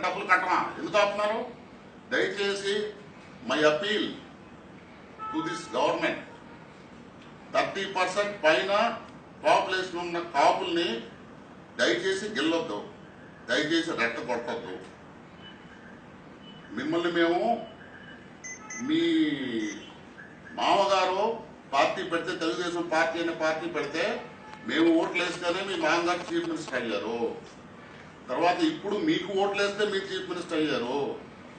డబ్బులు కట్టమా? ఎందుకు ఆపుతున్నారు? దయచేసి my appeal to this government, 30% పైన పాపులేషన్ ఉన్న కాపుల్ని దయచేసి గెల్లొద్దు, దయచేసి రెట్ట కొట్టద్దు. మిమ్మల్ని మేము మీ మామగారు పార్టీ పెడితే, తెలుగుదేశం పార్టీ అనే పార్టీ పెడితే మేము ఓట్లు వేస్తేనే మీ మామగారు చీఫ్ మినిస్టర్ అయ్యారు. తర్వాత ఇప్పుడు మీకు ఓట్లు వేస్తే మీరు చీఫ్ మినిస్టర్ అయ్యారు.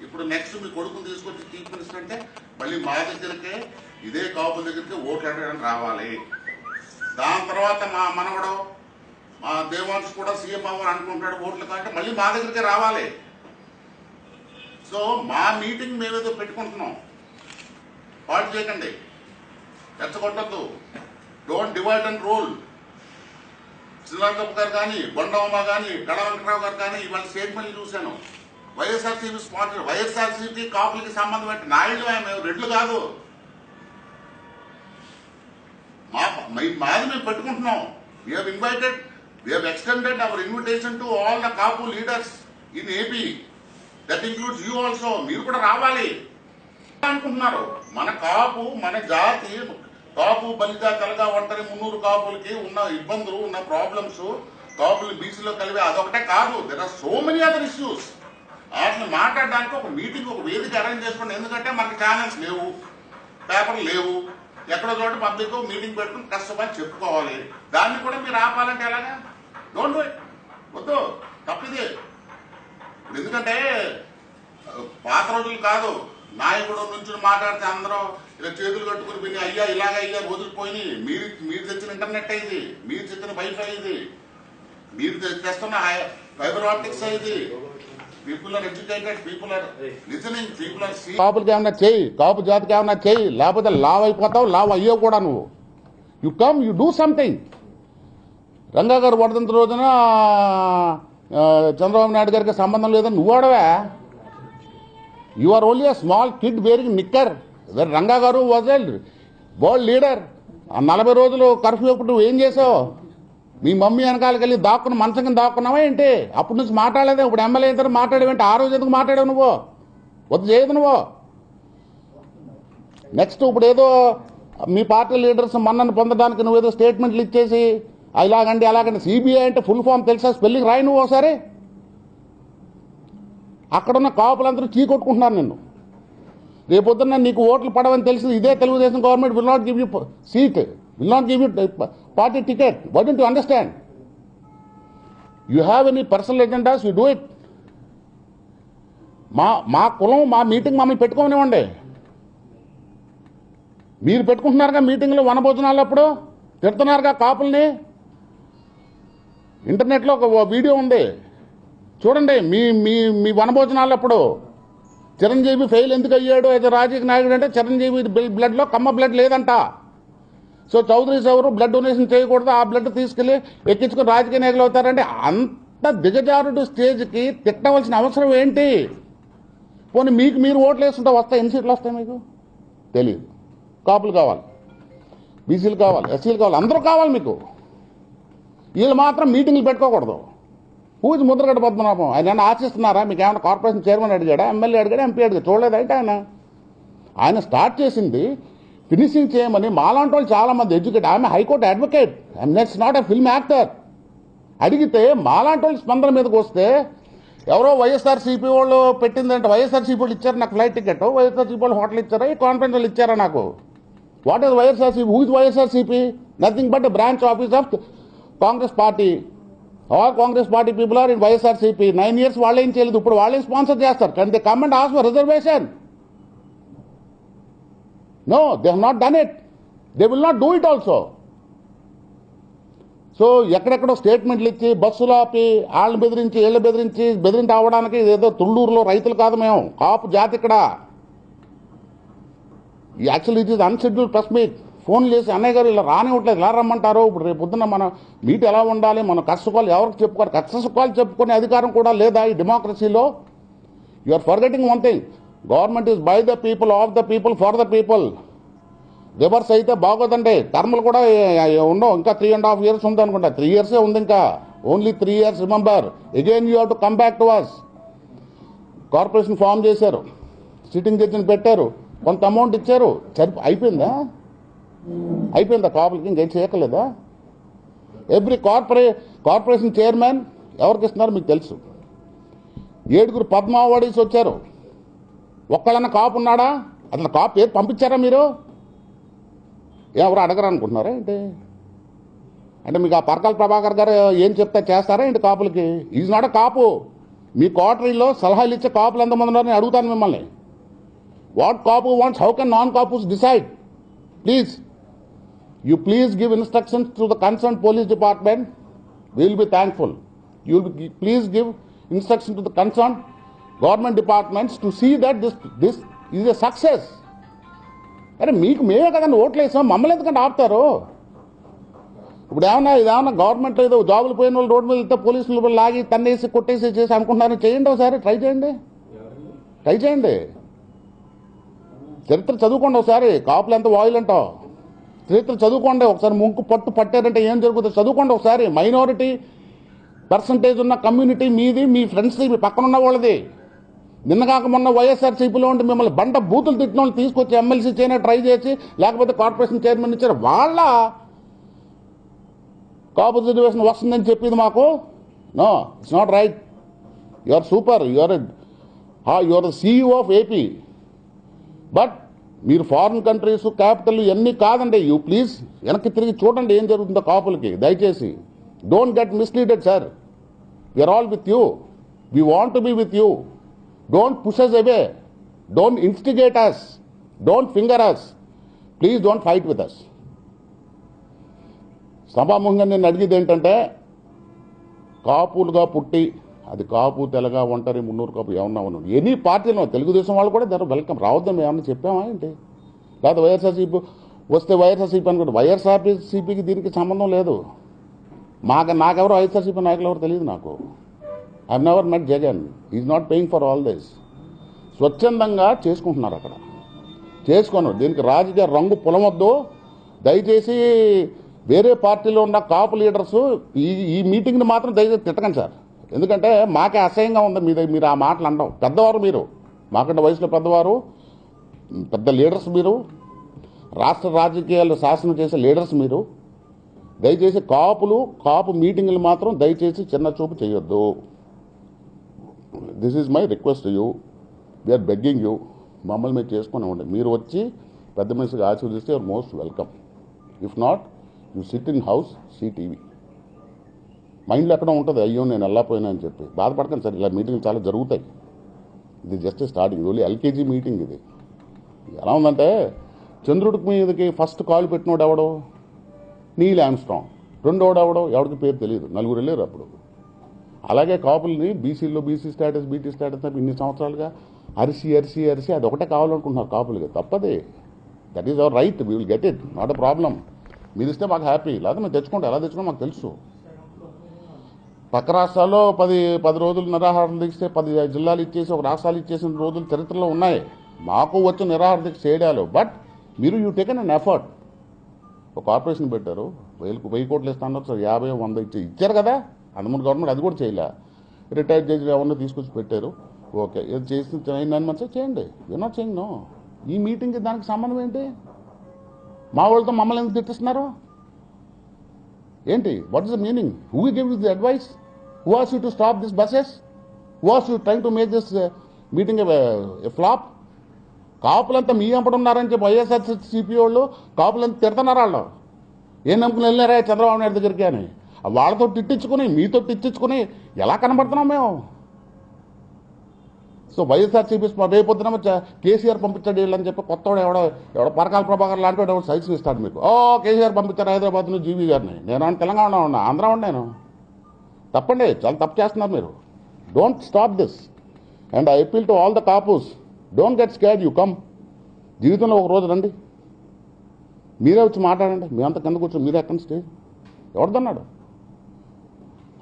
ఇప్పుడు నెక్స్ట్ మీ కొడుకుని తీసుకొచ్చి చీఫ్ మినిస్టర్ అంటే మళ్ళీ మా దగ్గరికే, ఇదే కాపుల దగ్గరికి ఓట్లు అడగడానికి రావాలి. దాని తర్వాత మా మనవడు మా దేవాంశ్ కూడా సీఎం అవ్వాలి అనుకుంటాడు, ఓట్లు కంటే మళ్ళీ మా దగ్గరికే రావాలి. సో మా మీటింగ్ మేమేదో పెట్టుకుంటున్నాం, పాటు చేయకండి, రెచ్చగొట్టద్దు. Don't divide and rule. Srilankappa గారు కానీ, బొండమ్మ కానీ, కళా వెంకటరావు గారు కానీ ఇవాళ స్టేట్మెంట్లు చూశాను. వైఎస్ఆర్సీపీ స్పాన్సర్, వైఎస్ఆర్సీపీ కాపులకి సంబంధం పెట్టి నాయుడు మేము రెడ్లు కాదు, మాది మేము పెట్టుకుంటున్నాం. We have invited, we have extended hour invitation to all the Kapu leaders in AP. That includes you also. మీరు కూడా రావాలి అనుకుంటున్నారు. మన కాపు, మన జాతి, కాపు బలిజా తెలగా ఒంటరి మున్నూరు కాపులకి ఉన్న ఇబ్బందులు, ఉన్న ప్రాబ్లమ్స్, కాపులు బీసీలో కలిపి అదొకటే కాదు, there are so many other issues. వాటిని మాట్లాడడానికి ఒక మీటింగ్, ఒక వేదిక అరేంజ్ చేసుకోండి. ఎందుకంటే మనకి ఛానల్స్ లేవు, పేపర్లు లేవు, ఎక్కడో చోట పబ్లిక్ మీటింగ్ పెట్టుకుని కష్టపడి చెప్పుకోవాలి. దాన్ని కూడా మీరు ఆపాలంటే ఎలాగా? Don't do it. వద్దు, తప్పిదే. ఎందుకంటే పాత రోజులు కాదు, నాయకుడు నుంచి మాట్లాడితే అందరూ ఇలా చేతులు కట్టుకుని విని అయ్యా ఇలాగ అయ్యా వదిలిపోయి, మీరు తెచ్చిన ఇంటర్నెట్ అయింది, మీరు తెచ్చిన వైఫై ఇది, మీరు తెస్తున్న ఫైబర్ ఆప్టిక్స్ అయింది. People are educated, people are listening, people are seeing. కాపులకి ఏమన్నా చెయ్యి, కాపు జాతికి ఏమన్నా చెయ్యి, లేకపోతే లావ్ అయిపోతావు, లావ్ అయ్యో కూడా నువ్వు. You come, you do something. Ranga గారు వర్ధంతి రోజున చంద్రబాబు నాయుడు గారికి సంబంధం లేదని నువ్వు ఆడవా? You are only a small kid wearing knicker. Ranga గారు వాజ్ ఎ వరల్డ్ లీడర్. ఆ 40 రోజులు కర్ఫ్యూ అప్పుడు నువ్వు ఏం చేసావు? మీ మమ్మీ వెనకాలకి వెళ్ళి దాక్కుని మంచం కింద దాక్కున్నావా ఏంటి? అప్పటి నుంచి మాట్లాడలేదే, ఇప్పుడు ఎమ్మెల్యే ఇద్దరు మాట్లాడేవేంటి? ఆ రోజు ఎందుకు మాట్లాడావు నువ్వు? వద్దు చేయదు నువ్వు. నెక్స్ట్ ఇప్పుడు ఏదో మీ పార్టీ లీడర్స్ మన్నను పొందడానికి నువ్వేదో స్టేట్మెంట్లు ఇచ్చేసి ఇలాగండి అలాగండి. సిబిఐ అంటే ఫుల్ ఫామ్ తెలుసా? స్పెల్లింగ్ రాయి నువ్వు ఒకసారి. అక్కడున్న కాపులందరూ చీకొట్టుకుంటున్నారు నిన్ను. రేపొద్దున్న నీకు ఓట్లు పడవని తెలిసి ఇదే Telugu Desam government will not give you seat, will not give you party ticket. Why don't you understand? You have any personal agendas, you do it. మా కులం, మా మీటింగ్ మమ్మల్ని పెట్టుకోనివ్వండి. మీరు పెట్టుకుంటున్నారుగా మీటింగ్లు, వనభోజనాలు అప్పుడు తిడుతున్నారుగా కాపుల్ని. ఇంటర్నెట్లో ఒక వీడియో ఉంది, చూడండి. మీ మీ మీ వనభోజనాలప్పుడు చిరంజీవి ఫెయిల్ ఎందుకు అయ్యాడు అయితే రాజకీయ నాయకుడు అంటే చిరంజీవి బ్లడ్లో కమ్మ బ్లడ్ లేదంట. సో చౌదరీస్ ఎవరు బ్లడ్ డొనేషన్ చేయకూడదు, ఆ బ్లడ్ తీసుకెళ్లి ఎక్కించుకుని రాజకీయ నాయకులు అవుతారంటే అంత దిగజారుడు స్టేజ్కి తిట్టవలసిన అవసరం ఏంటి? పోనీ మీకు మీరు ఓట్లు వేస్తుంటే వస్తాయి, ఎన్ని సీట్లు వస్తాయి మీకు తెలియదు. కాపులు కావాలి, బీసీలు కావాలి, ఎస్సీలు కావాలి, అందరూ కావాలి మీకు. వీళ్ళు మాత్రం మీటింగ్లు పెట్టుకోకూడదు. పూజ ముద్రగడ్డ పద్మనాభం ఆయన ఆశిస్తున్నారా? మీకు ఏమైనా కార్పొరేషన్ చైర్మన్ అడిగాడా, ఎమ్మెల్యే అడిగాడా, ఎంపీ అడిగాడు? చూడలేదంటే ఆయన స్టార్ట్ చేసింది ఫినిషింగ్ చేయమని. మాలాంటి వాళ్ళు చాలా మంది ఎడ్యుకేట్, ఆమె high court advocate, nets not a film actor. అడిగితే మాలాంటి వాళ్ళు స్పందన మీదకి వస్తే ఎవరో వైఎస్ఆర్సీపీ వాళ్ళు పెట్టిందంటే వైఎస్ఆర్సీపీ వాళ్ళు ఇచ్చారు నాకు ఫ్లైట్ టికెట్, వైఎస్ఆర్సీపీ వాళ్ళు హోటల్ ఇచ్చారా, ఈ కాన్ఫరెన్స్ వాళ్ళు ఇచ్చారా నాకు? What is YSRCP? Who is YSRCP? Nothing but branch office of Congress party. All Congress party people are in YSRCP. 9 years వాళ్ళు ఏం చేయలేదు, ఇప్పుడు వాళ్ళేం స్పాన్సర్ చేస్తారు. కానీ they come and ask for reservation. No, they have not done it, they will not do it also. So ఎక్కడెక్కడో స్టేట్మెంట్లు ఇచ్చి బస్సులు ఆపి వాళ్ళని బెదిరించి వీళ్ళని బెదిరించి అవ్వడానికి ఏదో తుళ్ళూరులో రైతులు కాదు మేము, కాపు జాతి ఇక్కడ. Actually it is unscheduled press meet. Phone చేసి అన్నయ్య గారు ఇలా రానివ్వట్లేదు, ఇలా రమ్మంటారు, ఇప్పుడు రేపు పొద్దున్న మన మీట్ ఎలా ఉండాలి, మన కష్టసుఖాలు ఎవరికి చెప్పుకోవాలి, కష్టసుఖాలు చెప్పుకునే అధికారం కూడా లేదా ఈ డెమోక్రసీలో? You are forgetting one thing, government is by the people, of the people, for the people. Reverse అయితే బాగోదండి. టర్ములు కూడా ఉండవు, ఇంకా 3.5 years ఉంది అనుకుంటా. 3 years ఉంది ఇంకా, only 3 years. Remember, again you have to come back to us. Corporation form చేశారు, సిట్టింగ్ జడ్జిని పెట్టారు, కొంత అమౌంట్ ఇచ్చారు, అయిపోయిందా? అయిపోయిందా? కాపులకి ఇంకేం చేయక్కర్లేదా? ఎవ్రీ కార్పొరేషన్ చైర్మన్ ఎవరికి ఇస్తున్నారు మీకు తెలుసు. 7 పద్మ అవార్డీస్ వచ్చారు. ఒక్కళ్ళన్నా కాపు ఉన్నాడా? అసలు కాపు పేరు పంపించారా మీరు? ఎవరు అడగరు అనుకుంటున్నారా ఏంటి? అంటే మీకు ఆ పరకాల ప్రభాకర్ గారు ఏం చెప్తే చేస్తారా ఏంటి కాపులకి? ఈజ్ నాట్ అ కాపు. మీ క్వార్టరీలో సలహాలు ఇచ్చే కాపులు ఎంతమంది ఉన్నారని అడుగుతాను మిమ్మల్ని. What Kapu wants, how can non Kapus decide? Please, you please give instructions to the concerned police department. We will be thankful. You will be, please give instructions to the concerned government departments to see that this is a success. అరే మీకు మేమే కదండి ఓట్లు వేసాం, మమ్మల్ని ఎందుకంటే ఆపుతారు? ఇప్పుడు ఇదేమన్నా గవర్నమెంట్ ఏదో జాబులు పోయిన వాళ్ళు రోడ్డు మీద వెళ్తే పోలీసులు లాగి తన్నేసి కొట్టేసి చేసి అనుకుంటున్నారని చేయండి. ఒకసారి ట్రై చేయండి. చరిత్ర చదువుకోండి ఒకసారి. కాపులు ఎంత వాయిలంటో చరిత్ర చదువుకోండి ఒకసారి. ముంకు పట్టు పట్టారంటే ఏం జరుగుతుంది చదువుకోండి ఒకసారి. మైనారిటీ పర్సంటేజ్ ఉన్న కమ్యూనిటీ మీది, మీ ఫ్రెండ్స్ది, మీ పక్కన ఉన్న వాళ్ళది. నిన్నగాక మొన్న వైఎస్ఆర్సీపీలో ఉండి మిమ్మల్ని బండ బూతులు తిట్టిన వాళ్ళు తీసుకొచ్చి ఎమ్మెల్సీ చేయనే ట్రై చేసి, లేకపోతే కార్పొరేషన్ చైర్మన్ ఇచ్చారు. వాళ్ళ కాపు రిజర్వేషన్ వస్తుందని చెప్పింది మాకు. No, it's not right. You are super, you are the CEO of AP. But మీరు ఫారిన్ కంట్రీస్ క్యాపిటల్ ఇవన్నీ కాదండి. యూ ప్లీజ్ వెనక్కి తిరిగి చూడండి ఏం జరుగుతుందో కాపులకి. దయచేసి don't get misleaded sir. We are all with you. We want to be with you. Don't push us away. Don't instigate us. Don't finger us. Please don't fight with us. సభాముఖంగా నేను అడిగేది ఏంటంటే, కాపులుగా పుట్టి అది కాపు, తెలగ, ఒంటరి, మున్నూరు కాపు ఏమన్నా ఉన్నాడు, ఎనీ పార్టీలో తెలుగుదేశం వాళ్ళు కూడా దాని వెల్కమ్. రావద్దాం ఏమన్నా చెప్పామా ఏంటి? లేదా వైఎస్ఆర్సీపీ వస్తే వైఎస్ఆర్సీపీ అనుకుంటే వైఎస్ఆర్సీపీకి దీనికి సంబంధం లేదు. నాకెవరు వైఎస్ఆర్సీపీ నాయకులు ఎవరు తెలియదు నాకు. I never met Jagan. Is not paying for all this. స్వచ్ఛందంగా చేసుకుంటున్నారు అక్కడ. చేసుకోను, దీనికి రాజకీయ రంగు పొలమొద్దు. దయచేసి వేరే పార్టీలో ఉన్న కాపు లీడర్స్ ఈ మీటింగ్ని మాత్రం దయచేసి తిట్టకండి సార్. ఎందుకంటే మాకే అసహ్యంగా ఉంది మీరు ఆ మాటలు అనడం. పెద్దవారు మీరు, మాకంటే వయసులో పెద్దవారు, పెద్ద లీడర్స్ మీరు, రాష్ట్ర రాజకీయాలు శాసనం చేసే లీడర్స్ మీరు. దయచేసి కాపు మీటింగులు మాత్రం దయచేసి చిన్న చూపు చేయొద్దు. This is my request to you. We are begging you. మమ్మల్ని మీరు చేసుకుని ఉండండి. మీరు వచ్చి పెద్ద మనిషిగా ఆశీర్వదిస్తే your most welcome. If not, you sit in house, see TV. మైండ్లో ఎక్కడ ఉంటుంది, అయ్యో నేను వెళ్ళకపోయినా అని చెప్పి బాధపడకండి సార్. ఇలా మీటింగ్లు చాలా జరుగుతాయి. ఇది just starting, only LKG meeting ఇది. ఎలా ఉందంటే, చంద్రుడికి మీదకి ఫస్ట్ కాల్ పెట్టినోడు ఎవడో నీల్ ఆమ్స్ట్రాంగ్, రెండోడు ఎవడికి పేరు తెలియదు, 4 వెళ్ళారు అప్పుడు. అలాగే కాపుల్ని బీసీలో బీసీ స్టేటస్, బీటీ స్టేటస్ ఇన్ని సంవత్సరాలుగా అరిసి అది ఒకటే కావాలనుకుంటున్నారు కాపులకి. తప్పదే. That is our right. We will get it, not a problem. మీరు ఇస్తే మాకు హ్యాపీ, లేదా మేము తెచ్చుకుంటాం. ఎలా తెచ్చుకుంటాం మాకు తెలుసు. పక్క రాష్ట్రాల్లో 10 రోజులు నిరాహారం దీక్ష 10 జిల్లాలు ఇచ్చేసి ఒక రాష్ట్రాలు ఇచ్చేసిన రోజులు చరిత్రలో ఉన్నాయి. మాకు వచ్చిన నిరాహార దీక్ష చేయడాలు. బట్ మీరు యూ టేకెన్ అన్ ఎఫర్ట్. ఒక కార్పొరేషన్ పెట్టారు, 1000 కోట్లు ఇస్తాను, 50, 100 ఇచ్చారు కదా. అందుముందు గవర్నమెంట్ అది కూడా చేయలే. రిటైర్డ్ జడ్జిలు ఎవరినో తీసుకొచ్చి పెట్టారు. ఓకే, ఇది చేసి 9 మంత్స్ చేయండి. యూ నాట్ చేయింగ్ నో. ఈ మీటింగ్కి దానికి సంబంధం ఏంటి? మా వాళ్ళతో మమ్మల్ని ఎందుకు తిట్టిస్తున్నారు ఏంటి? What is the meaning? Who give the advice? Who ask you to stop this buses? Who ask you trying to make this meeting a flop? కాపులంతా మీ ఎంపడు ఉన్నారని చెప్పి వైఎస్ఆర్సీపీ వాళ్ళు కాపులంతా తిడుతున్నారు. వాళ్ళు ఏం నమ్ముకుని వెళ్ళినారా చంద్రబాబు నాయుడు దగ్గరికి అని. వాళ్ళతో తిట్టించుకుని, మీతో తిట్టించుకుని ఎలా కనబడుతున్నాం మేము? సో వైఎస్ఆర్సీపీ రేపొద్దున కేసీఆర్ పంపించాడు వీళ్ళని చెప్పి కొత్తవాడు ఎవడో పరకాల ప్రభాకర్ లాంటి వాడు ఎవడో సైన్స్ ఇస్తాడు మీకు. కేసీఆర్ పంపించారు హైదరాబాద్ నుంచి జీవీ గారిని. నేను తెలంగాణ ఉన్నా, ఆంధ్ర ఉన్నాను. తప్పండి, చాలా తప్పు చేస్తున్నారు మీరు. Don't stop this. And I appeal to all the Kapus, don't get scared. You come. జీవితంలో ఒక రోజు రండి, మీరే వచ్చి మాట్లాడండి. మీ అంత కింద కూర్చొని మీరే ఎక్కడ స్టేజ్ ఎవరిదన్నాడు?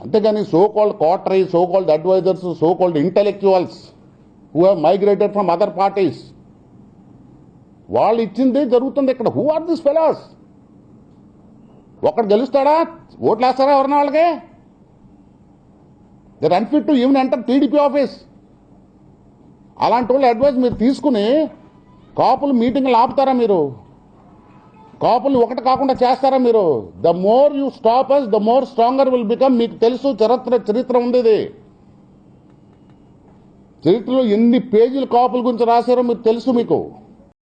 అంతేగాని so called coterie, so called advisers, so called intellectuals who have migrated from other parties, వాళ్ళు ఇచ్చింది జరుగుతుంది ఇక్కడ. Who are this fellows? ఒకటి గెలుస్తాడా? ఓట్లు వేస్తారా ఎవరన్నా వాళ్ళకి? They are unfit to even enter TDP office. అలాంటి వాళ్ళు అడ్వైస్ మీరు తీసుకుని కాపులు మీటింగ్లు ఆపుతారా? మీరు కాపులు ఒకటి కాకుండా చేస్తారా? మీరు the more you stop us the more stronger will become. మీకు తెలుసు, చరిత్ర ఉంది. ఇది చరిత్రలో ఎన్ని పేజీలు కాపుల గురించి రాశారో మీకు తెలుసు. మీకు